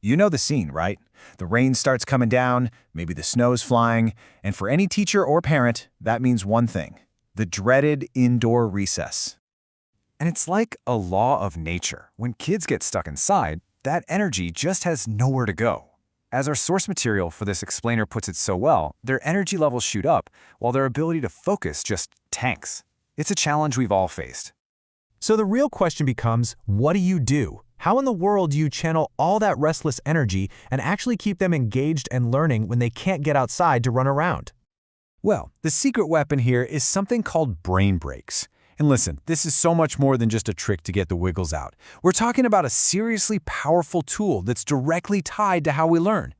You know the scene, right? The rain starts coming down, maybe the snow's flying, and for any teacher or parent, that means one thing: the dreaded indoor recess. And it's like a law of nature. When kids get stuck inside, that energy just has nowhere to go. As our source material for this explainer puts it so well, their energy levels shoot up, while their ability to focus just tanks. It's a challenge we've all faced. So the real question becomes, what do you do? How in the world do you channel all that restless energy and actually keep them engaged and learning when they can't get outside to run around? Well, the secret weapon here is something called brain breaks. And listen, this is so much more than just a trick to get the wiggles out. We're talking about a seriously powerful tool that's directly tied to how we learn.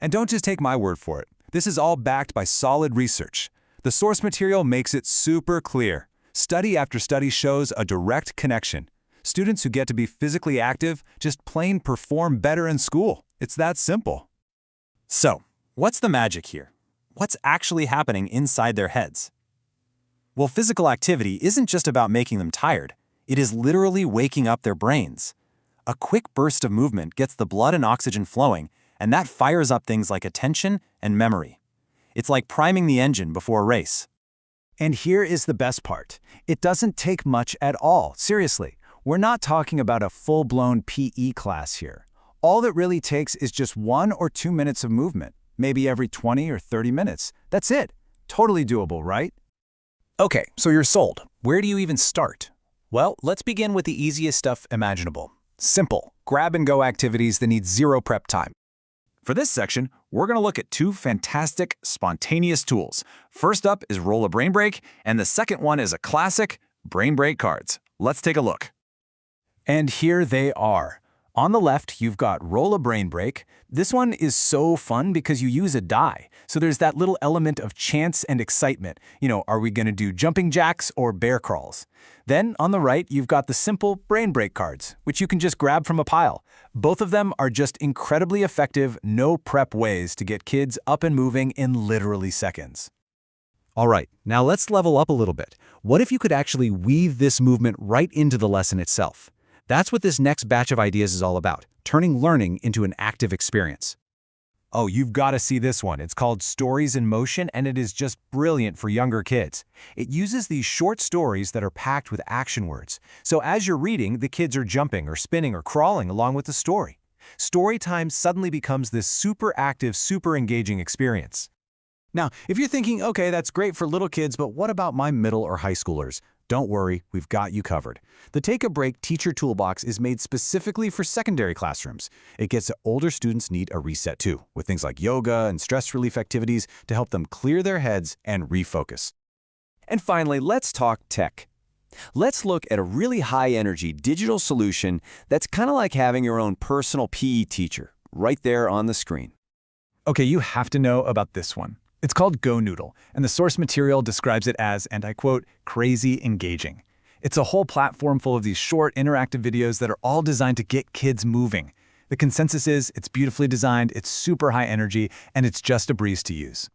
And don't just take my word for it. This is all backed by solid research. The source material makes it super clear. Study after study shows a direct connection. Students who get to be physically active just plain perform better in school. It's that simple. So, what's the magic here? What's actually happening inside their heads? Well, physical activity isn't just about making them tired. It is literally waking up their brains. A quick burst of movement gets the blood and oxygen flowing, and that fires up things like attention and memory. It's like priming the engine before a race. And here is the best part. It doesn't take much at all, seriously. We're not talking about a full-blown PE class here. All that really takes is just 1 or 2 minutes of movement, maybe every 20 or 30 minutes. That's it. Totally doable, right? Okay, so you're sold. Where do you even start? Well, let's begin with the easiest stuff imaginable. Simple, grab-and-go activities that need zero prep time. For this section, we're going to look at 2 fantastic, spontaneous tools. First up is Roll a Brain Break, and the second one is a classic, Brain Break cards. Let's take a look. And here they are. On the left, you've got Roll a Brain Break. This one is so fun because you use a die. So there's that little element of chance and excitement. Are we going to do jumping jacks or bear crawls? Then on the right, you've got the simple Brain Break cards, which you can just grab from a pile. Both of them are just incredibly effective, no prep ways to get kids up and moving in literally seconds. All right, now let's level up a little bit. What if you could actually weave this movement right into the lesson itself? That's what this next batch of ideas is all about, turning learning into an active experience. Oh, you've got to see this one. It's called Stories in Motion, and it is just brilliant for younger kids. It uses these short stories that are packed with action words. So as you're reading, the kids are jumping or spinning or crawling along with the story. Story time suddenly becomes this super active, super engaging experience. Now, if you're thinking, okay, that's great for little kids, but what about my middle or high schoolers? Don't worry, we've got you covered. The Take a Break Teacher Toolbox is made specifically for secondary classrooms. It gets older students need a reset too, with things like yoga and stress relief activities to help them clear their heads and refocus. And finally, let's talk tech. Let's look at a really high-energy digital solution that's kind of like having your own personal PE teacher, right there on the screen. Okay, you have to know about this one. It's called Go Noodle, and the source material describes it as, and I quote, crazy engaging. It's a whole platform full of these short, interactive videos that are all designed to get kids moving. The consensus is it's beautifully designed, it's super high energy, and it's just a breeze to use.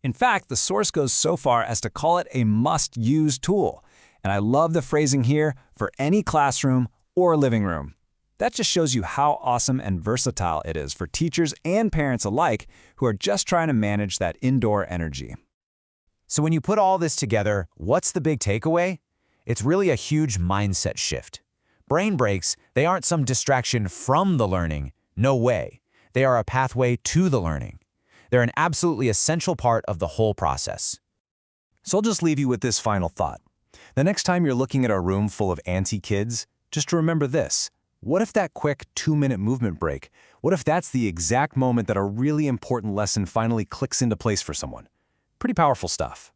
In fact, the source goes so far as to call it a must-use tool. And I love the phrasing here, for any classroom or living room. That just shows you how awesome and versatile it is for teachers and parents alike who are just trying to manage that indoor energy. So when you put all this together, what's the big takeaway? It's really a huge mindset shift. Brain breaks, they aren't some distraction from the learning. No way. They are a pathway to the learning. They're an absolutely essential part of the whole process. So I'll just leave you with this final thought. The next time you're looking at a room full of antsy kids, just remember this. What if that quick 2-minute movement break, what if that's the exact moment that a really important lesson finally clicks into place for someone? Pretty powerful stuff.